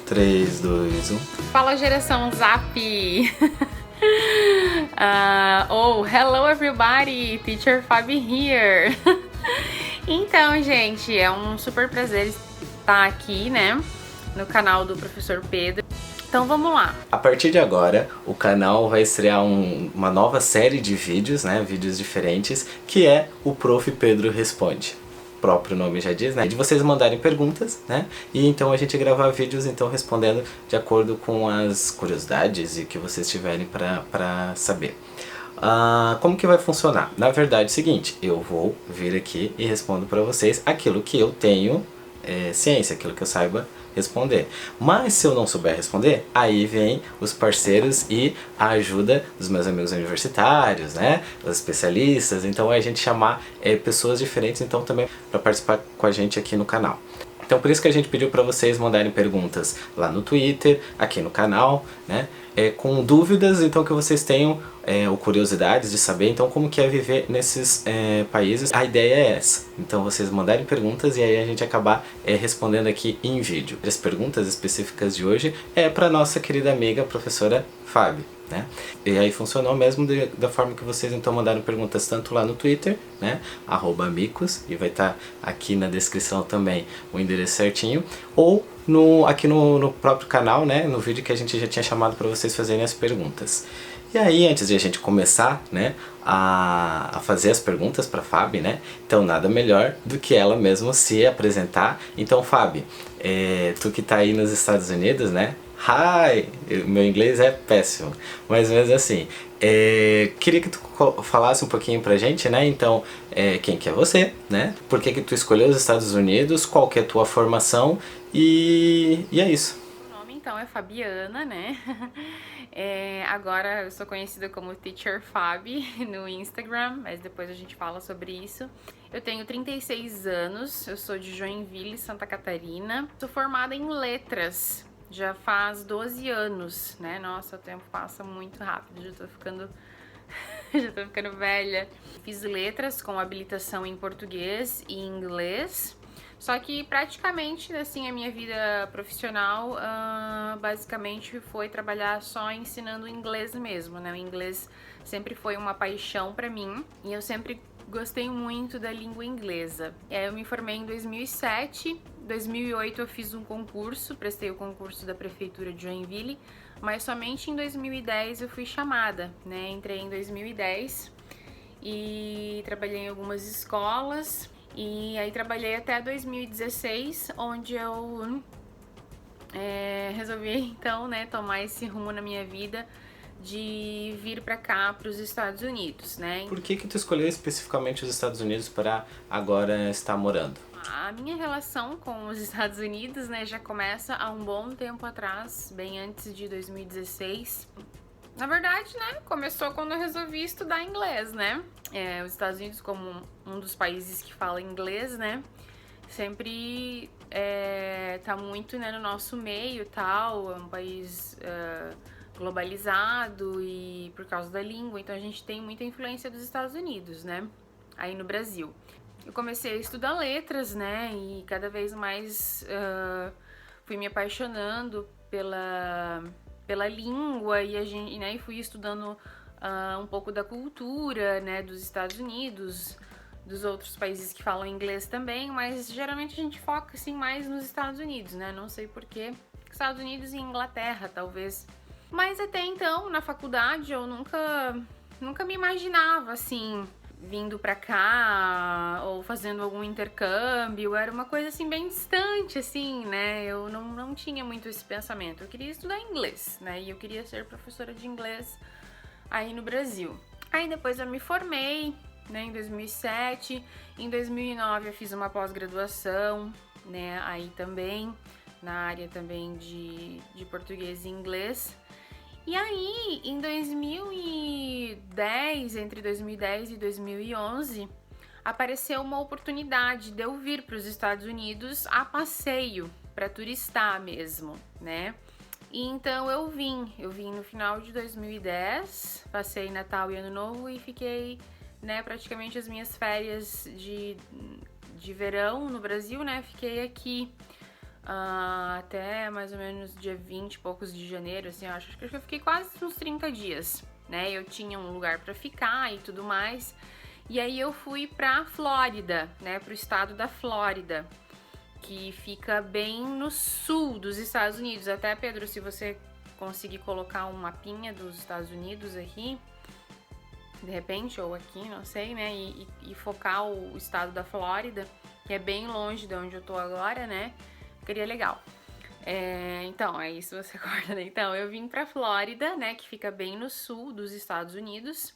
3, 2, 1. Fala, geração Zap! Hello everybody! Teacher Fabi here! Então, gente, é um super prazer estar aqui, né, no canal do Professor Pedro. Então vamos lá! A partir de agora, o canal vai estrear uma nova série de vídeos, né, vídeos diferentes, que é o Prof. Pedro Responde. O próprio nome já diz, né, de vocês mandarem perguntas, né, e então a gente gravar vídeos então respondendo de acordo com as curiosidades e o que vocês tiverem para saber. Como que vai funcionar? Na verdade é o seguinte, eu vou vir aqui e respondo para vocês aquilo que eu tenho ciência, aquilo que eu saiba responder. Mas se eu não souber responder, aí vem os parceiros e a ajuda dos meus amigos universitários, né, os especialistas, então a gente chamar pessoas diferentes então também para participar com a gente aqui no canal. Então por isso que a gente pediu para vocês mandarem perguntas lá no Twitter, aqui no canal, né, com dúvidas então que vocês tenham ou curiosidades de saber então como que é viver nesses países. A ideia é essa, então vocês mandarem perguntas e aí a gente acabar respondendo aqui em vídeo. As perguntas específicas de hoje é para nossa querida amiga professora Fabi, né? E aí funcionou mesmo da forma que vocês então mandaram perguntas tanto lá no Twitter, né, @micos, e vai estar aqui na descrição também o endereço certinho, ou aqui no próprio canal, né, no vídeo que a gente já tinha chamado para vocês fazerem as perguntas. E aí, antes de a gente começar, né, a fazer as perguntas para a Fabi, né, então nada melhor do que ela mesma se apresentar. Então, Fabi, tu que tá aí nos Estados Unidos, né, hi, meu inglês é péssimo, mas mesmo assim, queria que tu falasse um pouquinho pra gente, né, então, quem que é você, né, por que tu escolheu os Estados Unidos, qual que é a tua formação, e é isso. Meu nome então é Fabiana, né? Agora eu sou conhecida como Teacher Fabi no Instagram, mas depois a gente fala sobre isso. Eu tenho 36 anos, eu sou de Joinville, Santa Catarina. Sou formada em letras, já faz 12 anos, né? Nossa, o tempo passa muito rápido, já tô ficando velha. Fiz letras com habilitação em português e inglês. Só que praticamente, assim, a minha vida profissional basicamente foi trabalhar só ensinando inglês mesmo, né? O inglês sempre foi uma paixão pra mim e eu sempre gostei muito da língua inglesa. Eu me formei em 2007, em 2008 eu fiz um concurso, prestei o concurso da Prefeitura de Joinville, mas somente em 2010 eu fui chamada, né? Entrei em 2010 e trabalhei em algumas escolas. E aí trabalhei até 2016, onde eu resolvi então, né, tomar esse rumo na minha vida de vir pra cá, pros Estados Unidos, né? Por que tu escolheu especificamente os Estados Unidos para agora estar morando? A minha relação com os Estados Unidos, né, já começa há um bom tempo atrás, bem antes de 2016. Na verdade, né, começou quando eu resolvi estudar inglês, né? Os Estados Unidos, como um dos países que fala inglês, né, sempre tá muito, né, no nosso meio e tal, é um país globalizado e por causa da língua, então a gente tem muita influência dos Estados Unidos, né, aí no Brasil. Eu comecei a estudar letras, né, e cada vez mais fui me apaixonando pela língua e né, e fui estudando um pouco da cultura, né, dos Estados Unidos, dos outros países que falam inglês também, mas geralmente a gente foca assim mais nos Estados Unidos, né? Não sei porquê. Estados Unidos e Inglaterra, talvez. Mas até então, na faculdade, eu nunca me imaginava assim vindo pra cá ou fazendo algum intercâmbio, era uma coisa assim bem distante, assim, né? Eu não tinha muito esse pensamento. Eu queria estudar inglês, né? E eu queria ser professora de inglês aí no Brasil. Aí depois eu me formei, né, em 2007. Em 2009 eu fiz uma pós-graduação, né, aí também, na área também de português e inglês. E aí, em 2010, entre 2010 e 2011, apareceu uma oportunidade de eu vir para os Estados Unidos a passeio, para turistar mesmo, né? E então eu vim no final de 2010, passei Natal e Ano Novo e fiquei, né, praticamente as minhas férias de verão no Brasil, né? Fiquei aqui até mais ou menos dia 20 e poucos de janeiro, assim, eu acho que eu fiquei quase uns 30 dias, né? Eu tinha um lugar pra ficar e tudo mais. E aí eu fui pra Flórida, né? Pro estado da Flórida, que fica bem no sul dos Estados Unidos. Até, Pedro, se você conseguir colocar um mapinha dos Estados Unidos aqui, de repente, ou aqui, não sei, né? E focar o estado da Flórida, que é bem longe de onde eu tô agora, né? Seria legal. Então, aí se você acorda, né? Então, eu vim pra Flórida, né? Que fica bem no sul dos Estados Unidos.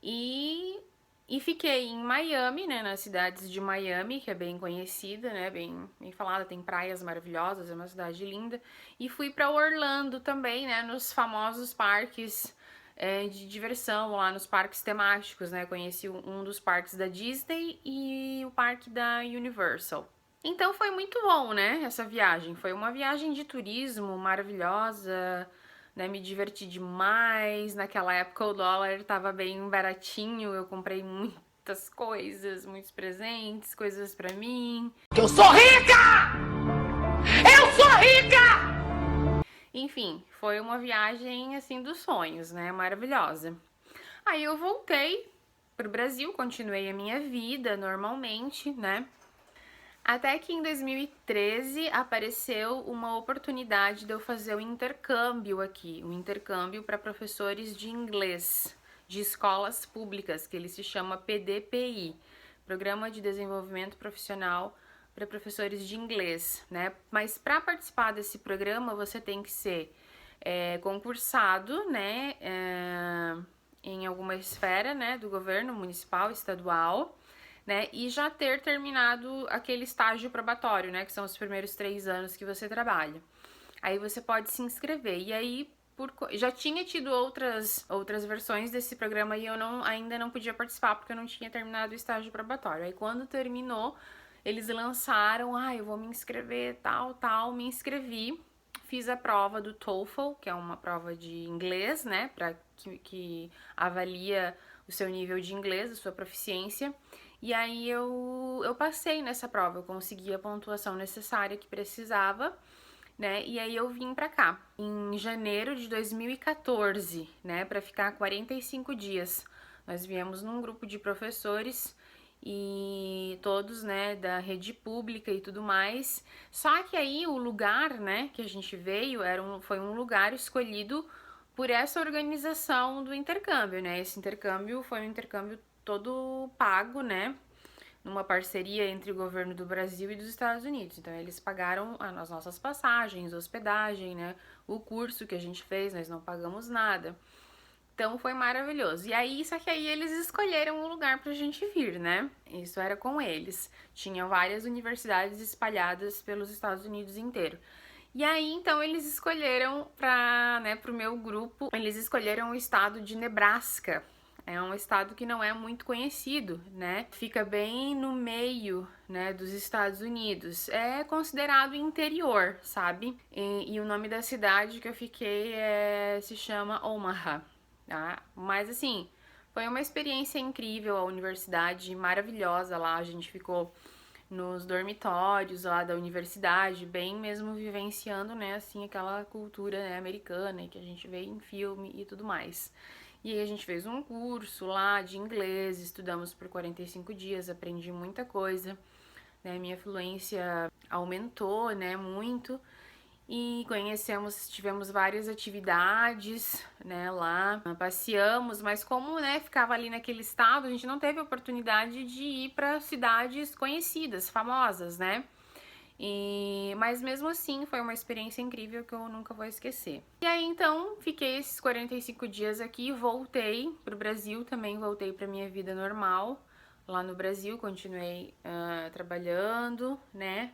E fiquei em Miami, né? Nas cidades de Miami, que é bem conhecida, né? Bem falada, tem praias maravilhosas, é uma cidade linda. E fui pra Orlando também, né? Nos famosos parques de diversão, lá nos parques temáticos, né? Conheci um dos parques da Disney e o parque da Universal. Então foi muito bom, né, essa viagem. Foi uma viagem de turismo maravilhosa, né, me diverti demais. Naquela época o dólar tava bem baratinho, eu comprei muitas coisas, muitos presentes, coisas pra mim. Eu sou rica! Eu sou rica! Enfim, foi uma viagem, assim, dos sonhos, né, maravilhosa. Aí eu voltei pro Brasil, continuei a minha vida normalmente, né. Até que em 2013 apareceu uma oportunidade de eu fazer um intercâmbio aqui, um intercâmbio para professores de inglês de escolas públicas, que ele se chama PDPI, Programa de Desenvolvimento Profissional para Professores de Inglês, né? Mas para participar desse programa você tem que ser concursado, né, em alguma esfera, né, do governo municipal, estadual, né, e já ter terminado aquele estágio probatório, né, que são os primeiros 3 anos que você trabalha. Aí você pode se inscrever. E aí, já tinha tido outras versões desse programa e eu ainda não podia participar porque eu não tinha terminado o estágio probatório. Aí quando terminou, eles lançaram, eu vou me inscrever, tal, me inscrevi. Fiz a prova do TOEFL, que é uma prova de inglês, né, que avalia o seu nível de inglês, a sua proficiência. E aí eu passei nessa prova, eu consegui a pontuação necessária que precisava, né? E aí eu vim pra cá em janeiro de 2014, né, pra ficar 45 dias. Nós viemos num grupo de professores e todos, né, da rede pública e tudo mais. Só que aí o lugar, né, que a gente veio foi um lugar escolhido por essa organização do intercâmbio, né? Esse intercâmbio foi um intercâmbio todo pago, né? Numa parceria entre o governo do Brasil e dos Estados Unidos. Então eles pagaram as nossas passagens, hospedagem, né? O curso que a gente fez, nós não pagamos nada. Então foi maravilhoso. E aí, só que aí eles escolheram um lugar pra gente vir, né? Isso era com eles. Tinham várias universidades espalhadas pelos Estados Unidos inteiro. E aí, então, eles escolheram pro meu grupo, eles escolheram o estado de Nebraska. É um estado que não é muito conhecido, né? Fica bem no meio, né, dos Estados Unidos. É considerado interior, sabe? E o nome da cidade que eu fiquei se chama Omaha, tá? Mas assim, foi uma experiência incrível, a universidade maravilhosa lá. A gente ficou nos dormitórios lá da universidade, bem mesmo vivenciando, né, assim, aquela cultura, né, americana que a gente vê em filme e tudo mais. E aí a gente fez um curso lá de inglês, estudamos por 45 dias, aprendi muita coisa, né, minha fluência aumentou, né, muito. E tivemos várias atividades, né, lá, passeamos, mas como, né, ficava ali naquele estado, a gente não teve oportunidade de ir para cidades conhecidas, famosas, né? Mas mesmo assim foi uma experiência incrível que eu nunca vou esquecer. E aí então fiquei esses 45 dias aqui, voltei pro Brasil também, voltei pra minha vida normal lá no Brasil, continuei trabalhando, né?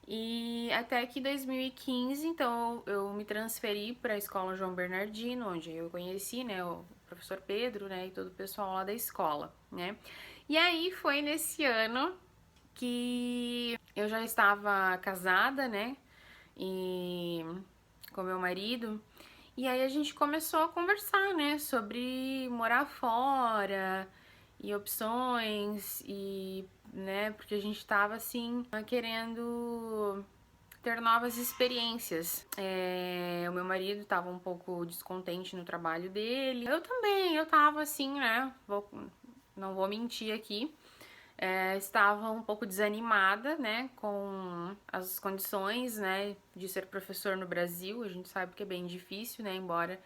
E até que 2015, então, eu me transferi para a escola João Bernardino, onde eu conheci, né, o professor Pedro, né, e todo o pessoal lá da escola, né. E aí foi nesse ano que eu já estava casada, né, e com meu marido, e aí a gente começou a conversar, né, sobre morar fora e opções e, né, porque a gente tava assim querendo ter novas experiências. O meu marido estava um pouco descontente no trabalho dele. Eu também, eu tava assim, né? Não vou mentir aqui. Estava um pouco desanimada, né, com as condições, né, de ser professor no Brasil. A gente sabe que é bem difícil, né, embora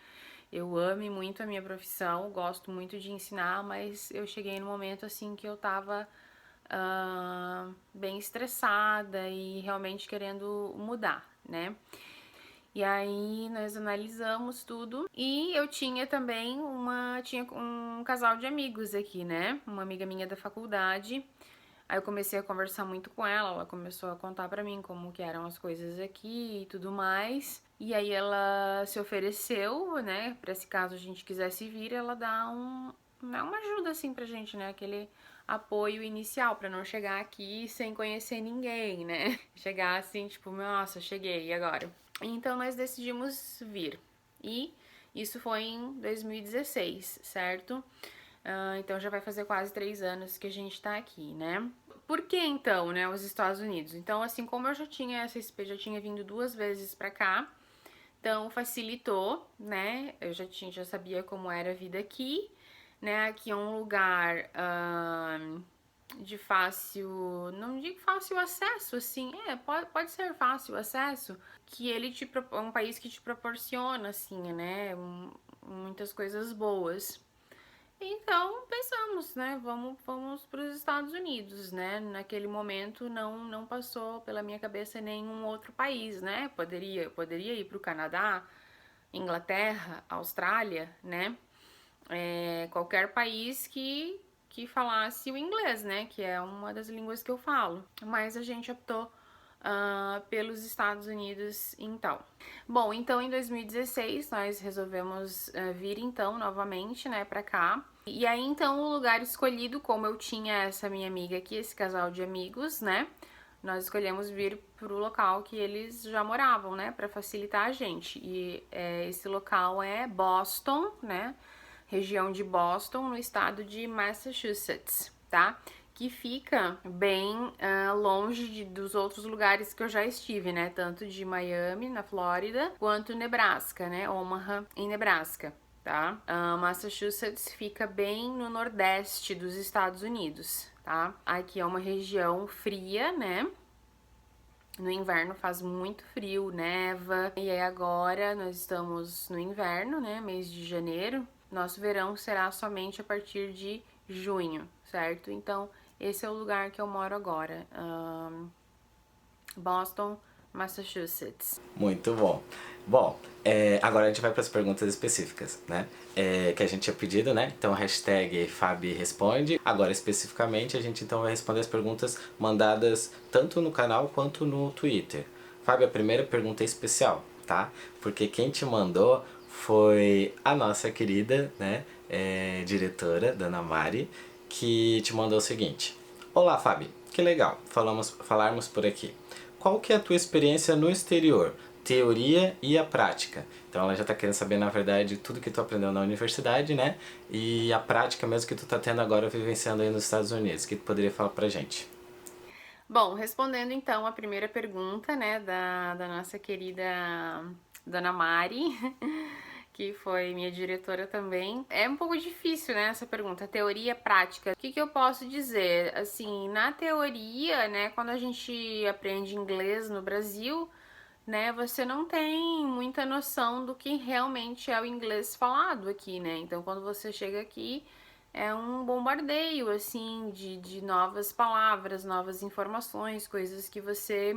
eu ame muito a minha profissão, gosto muito de ensinar, mas eu cheguei no momento, assim, que eu tava bem estressada e realmente querendo mudar, né. E aí nós analisamos tudo e eu tinha também tinha um casal de amigos aqui, né? Uma amiga minha da faculdade. Aí eu comecei a conversar muito com ela começou a contar pra mim como que eram as coisas aqui e tudo mais. E aí ela se ofereceu, né, pra esse caso a gente quisesse vir, ela dá uma ajuda assim pra gente, né? Aquele apoio inicial pra não chegar aqui sem conhecer ninguém, né? Chegar assim, tipo, nossa, cheguei, e agora? Então nós decidimos vir. E isso foi em 2016, certo? Então já vai fazer quase 3 anos que a gente tá aqui, né? Por que então, né, os Estados Unidos? Então, assim, como eu já tinha vindo 2 vezes pra cá, então facilitou, né? Eu já sabia como era a vida aqui, né? Aqui é um lugar de fácil, não digo fácil acesso, assim, pode ser fácil acesso, que ele é um país que te proporciona, assim, né, muitas coisas boas. Então, pensamos, né, vamos para os Estados Unidos, né, naquele momento não passou pela minha cabeça nenhum outro país, né, poderia ir para o Canadá, Inglaterra, Austrália, né, qualquer país que falasse o inglês, né? Que é uma das línguas que eu falo. Mas a gente optou pelos Estados Unidos, então. Bom, então em 2016 nós resolvemos vir então novamente, né, pra cá. E aí então o lugar escolhido, como eu tinha essa minha amiga aqui, esse casal de amigos, né? Nós escolhemos vir pro local que eles já moravam, né, para facilitar a gente. E esse local é Boston, né? Região de Boston, no estado de Massachusetts, tá? Que fica bem longe dos outros lugares que eu já estive, né? Tanto de Miami, na Flórida, quanto Nebraska, né? Omaha, em Nebraska, tá? Massachusetts fica bem no nordeste dos Estados Unidos, tá? Aqui é uma região fria, né? No inverno faz muito frio, neva. E aí agora nós estamos no inverno, né? Mês de janeiro. Nosso verão será somente a partir de junho, certo? Então, esse é o lugar que eu moro agora. Boston, Massachusetts. Muito bom. Bom, agora a gente vai para as perguntas específicas, né? Que a gente tinha pedido, né? Então, hashtag Fabi Responde. Agora, especificamente, a gente então vai responder as perguntas mandadas tanto no canal quanto no Twitter. Fabi, a primeira pergunta é especial, tá? Porque quem te mandou foi a nossa querida, né, diretora, Dona Mari, que te mandou o seguinte. Olá, Fabi. Que legal falarmos por aqui. Qual que é a tua experiência no exterior? Teoria e a prática. Então ela já tá querendo saber, na verdade, tudo que tu aprendeu na universidade, né? E a prática mesmo que tu tá tendo agora vivenciando aí nos Estados Unidos. O que tu poderia falar pra gente? Bom, respondendo então a primeira pergunta, né, da nossa querida Dona Mari, que foi minha diretora também. É um pouco difícil, né, essa pergunta, teoria prática. O que eu posso dizer? Assim, na teoria, né, quando a gente aprende inglês no Brasil, né, você não tem muita noção do que realmente é o inglês falado aqui, né? Então, quando você chega aqui, é um bombardeio, assim, de novas palavras, novas informações, coisas que você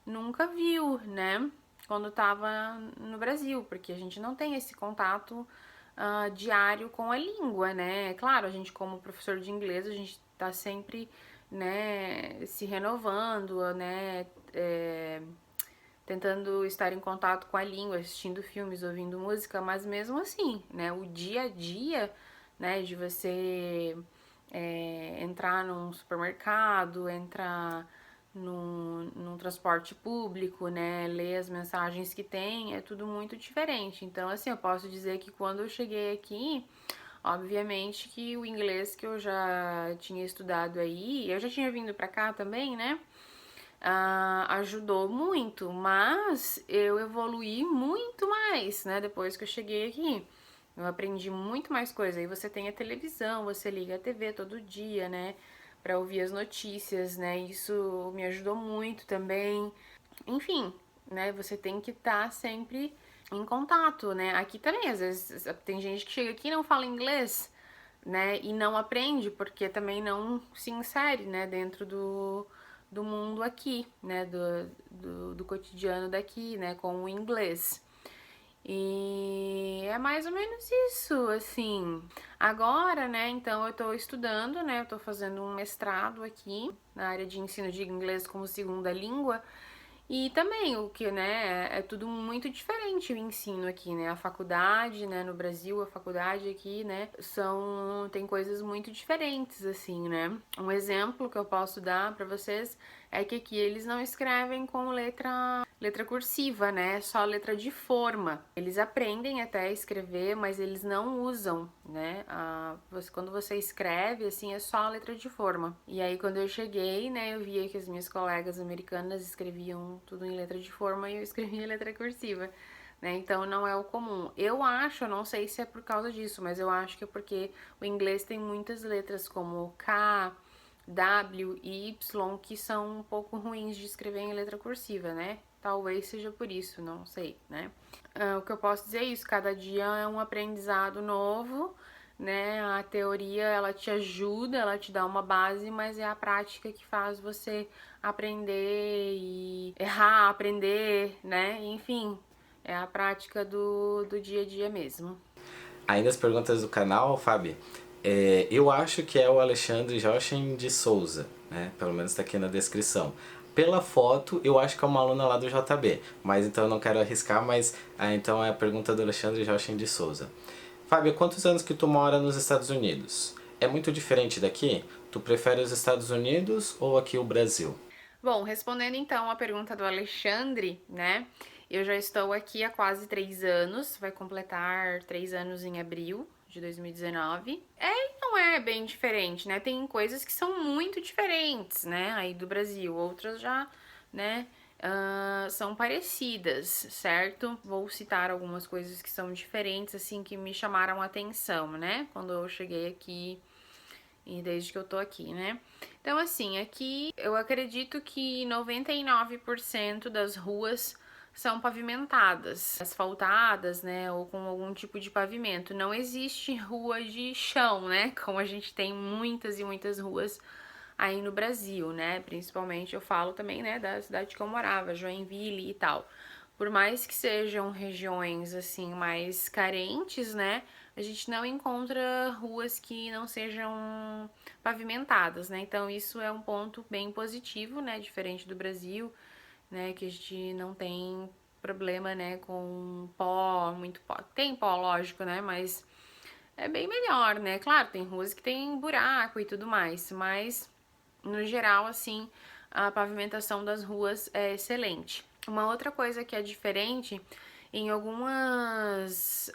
nunca viu, né? Quando tava no Brasil, porque a gente não tem esse contato diário com a língua, né? Claro, a gente como professor de inglês, a gente tá sempre, né, se renovando, né, tentando estar em contato com a língua, assistindo filmes, ouvindo música, mas mesmo assim, né, o dia a dia, né, de você entrar num supermercado, entrar num transporte público, né, ler as mensagens que tem, é tudo muito diferente. Então, assim, eu posso dizer que quando eu cheguei aqui, obviamente que o inglês que eu já tinha estudado aí, eu já tinha vindo pra cá também, né, ajudou muito, mas eu evoluí muito mais, né, depois que eu cheguei aqui. Eu aprendi muito mais coisa. Aí você tem a televisão, você liga a TV todo dia, né, para ouvir as notícias, né? Isso me ajudou muito também. Enfim, né, você tem que estar sempre em contato, né? Aqui também, às vezes, tem gente que chega aqui e não fala inglês, né? E não aprende, porque também não se insere, né? Dentro do mundo aqui, né? Do cotidiano daqui, né? Com o inglês. E é mais ou menos isso, assim. Agora, né, então eu tô estudando, né, eu tô fazendo um mestrado aqui na área de ensino de inglês como segunda língua. E também o que, né, é tudo muito diferente o ensino aqui, né? A faculdade, né, no Brasil, a faculdade aqui, né, tem coisas muito diferentes assim, né? Um exemplo que eu posso dar para vocês é que aqui eles não escrevem com letra cursiva, né? Só letra de forma. Eles aprendem até a escrever, mas eles não usam, né? Quando você escreve, assim, é só a letra de forma. E aí, quando eu cheguei, né, eu via que as minhas colegas americanas escreviam tudo em letra de forma e eu escrevia em letra cursiva. Né? Então não é o comum. Eu acho, eu não sei se é por causa disso, mas eu acho que é porque o inglês tem muitas letras como K, W e Y que são um pouco ruins de escrever em letra cursiva, né? Talvez seja por isso, não sei, né? O que eu posso dizer é isso, cada dia é um aprendizado novo, né? A teoria, ela te ajuda, ela te dá uma base, mas é a prática que faz você aprender e errar, aprender, né? Enfim, é a prática do dia a dia mesmo. Ainda as perguntas do canal, Fábio, eu acho que é o Alexandre Jochen de Souza, né? Pelo menos está aqui na descrição. Pela foto, eu acho que é uma aluna lá do JB, mas então eu não quero arriscar, mas então é a pergunta do Alexandre Jochen de Souza. Fábio, quantos anos que tu mora nos Estados Unidos? É muito diferente daqui? Tu prefere os Estados Unidos ou aqui o Brasil? Bom, respondendo então a pergunta do Alexandre, né? Eu já estou aqui há quase 3 anos, vai completar 3 anos em abril de 2019. E não é bem diferente, né? Tem coisas que são muito diferentes, né? Aí do Brasil, outras já, né? São parecidas, certo? Vou citar algumas coisas que são diferentes, assim, que me chamaram a atenção, né? Quando eu cheguei aqui e desde que eu tô aqui, né? Então, assim, aqui eu acredito que 99% das ruas são pavimentadas, asfaltadas, né, ou com algum tipo de pavimento. Não existe rua de chão, né, como a gente tem muitas e muitas ruas aí no Brasil, né? Principalmente eu falo também, né, da cidade que eu morava, Joinville e tal. Por mais que sejam regiões assim mais carentes, né, a gente não encontra ruas que não sejam pavimentadas, né? Então isso é um ponto bem positivo, né, diferente do Brasil, né, que a gente não tem problema, né, com pó, muito pó. Tem pó, lógico, né, mas é bem melhor, né? Claro, tem ruas que tem buraco e tudo mais, mas no geral, assim, a pavimentação das ruas é excelente. Uma outra coisa que é diferente em alguns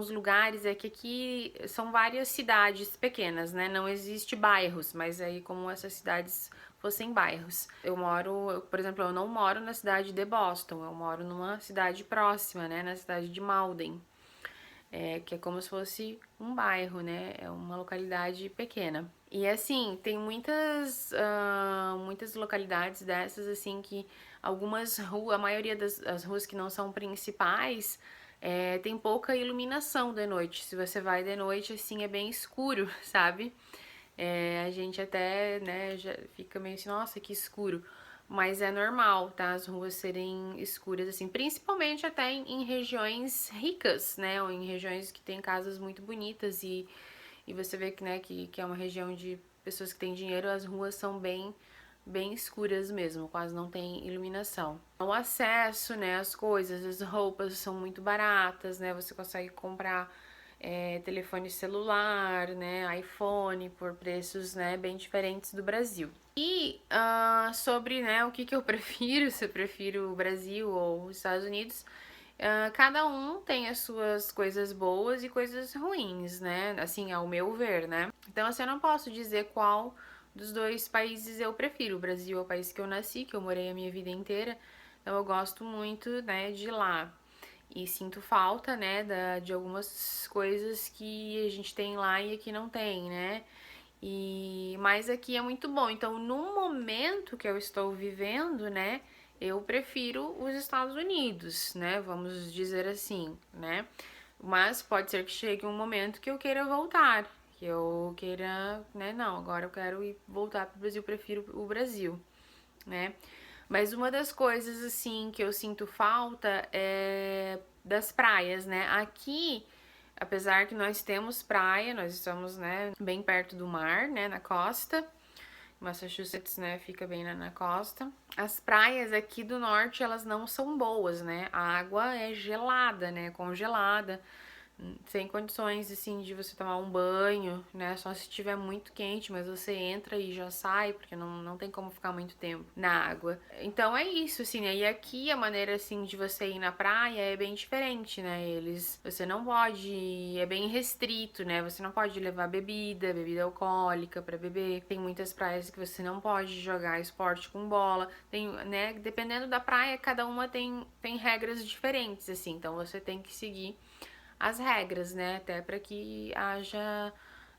lugares é que aqui são várias cidades pequenas, né? Não existe bairros, mas aí como essas cidades fossem bairros. Por exemplo, eu não moro na cidade de Boston, eu moro numa cidade próxima, né? Na cidade de Malden. Que é como se fosse um bairro, né? É uma localidade pequena. E assim, tem muitas localidades dessas, assim, que a maioria das ruas que não são principais, tem pouca iluminação de noite. Se você vai de noite, assim, é bem escuro, sabe? A gente até, né, já fica meio assim, nossa, que escuro. Mas é normal, tá? As ruas serem escuras, assim, principalmente até em regiões ricas, né? Ou em regiões que tem casas muito bonitas e você vê que, né, que é uma região de pessoas que têm dinheiro, as ruas são bem escuras mesmo, quase não tem iluminação. O acesso, né, às coisas, as roupas são muito baratas, né? Você consegue comprar telefone celular, né, iPhone por preços, né, bem diferentes do Brasil. E sobre, né, o que eu prefiro, se eu prefiro o Brasil ou os Estados Unidos, cada um tem as suas coisas boas e coisas ruins, né, assim, ao meu ver, né. Então, assim, eu não posso dizer qual dos dois países eu prefiro. O Brasil é o país que eu nasci, que eu morei a minha vida inteira, então eu gosto muito, né, de lá. E sinto falta, né, de algumas coisas que a gente tem lá e aqui não tem, né? Mas aqui é muito bom. Então, no momento que eu estou vivendo, né, eu prefiro os Estados Unidos, né? Vamos dizer assim, né? Mas pode ser que chegue um momento que eu queira voltar, que eu queira, né? Não, agora eu quero voltar para o Brasil, prefiro o Brasil, né? Mas uma das coisas, assim, que eu sinto falta é das praias, né? Aqui, apesar que nós temos praia, nós estamos, né, bem perto do mar, né, na costa. Massachusetts, né, fica bem na costa. As praias aqui do norte, elas não são boas, né? A água é gelada, né, congelada. Sem condições, assim, de você tomar um banho, né? Só se estiver muito quente, mas você entra e já sai, porque não tem como ficar muito tempo na água. Então é isso, assim, né? E aqui a maneira, assim, de você ir na praia é bem diferente, né? Você não pode, é bem restrito, né? Você não pode levar bebida alcoólica pra beber. Tem muitas praias que você não pode jogar esporte com bola. Tem, né? Dependendo da praia, cada uma tem regras diferentes, assim. Então você tem que seguir as regras, né? Até para que haja,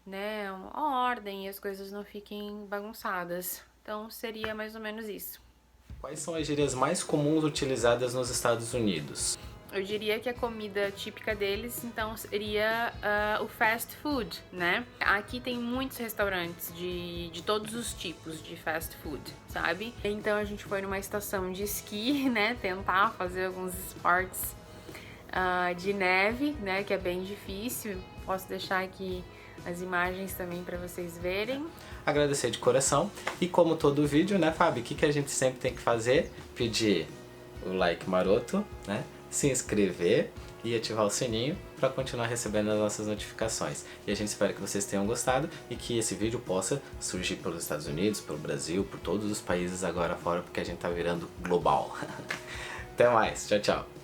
né, uma ordem e as coisas não fiquem bagunçadas. Então seria mais ou menos isso. Quais são as gírias mais comuns utilizadas nos Estados Unidos? Eu diria que a comida típica deles, então, seria o fast food, né? Aqui tem muitos restaurantes de todos os tipos de fast food, sabe? Então a gente foi numa estação de esqui, né? Tentar fazer alguns esportes de neve, né, que é bem difícil. Posso deixar aqui as imagens também para vocês verem. Agradecer de coração. E como todo vídeo, né, Fábio, o que a gente sempre tem que fazer? Pedir o like maroto, né, se inscrever e ativar o sininho para continuar recebendo as nossas notificações. E a gente espera que vocês tenham gostado e que esse vídeo possa surgir pelos Estados Unidos, pelo Brasil, por todos os países agora fora, porque a gente tá virando global. Até mais, tchau, tchau.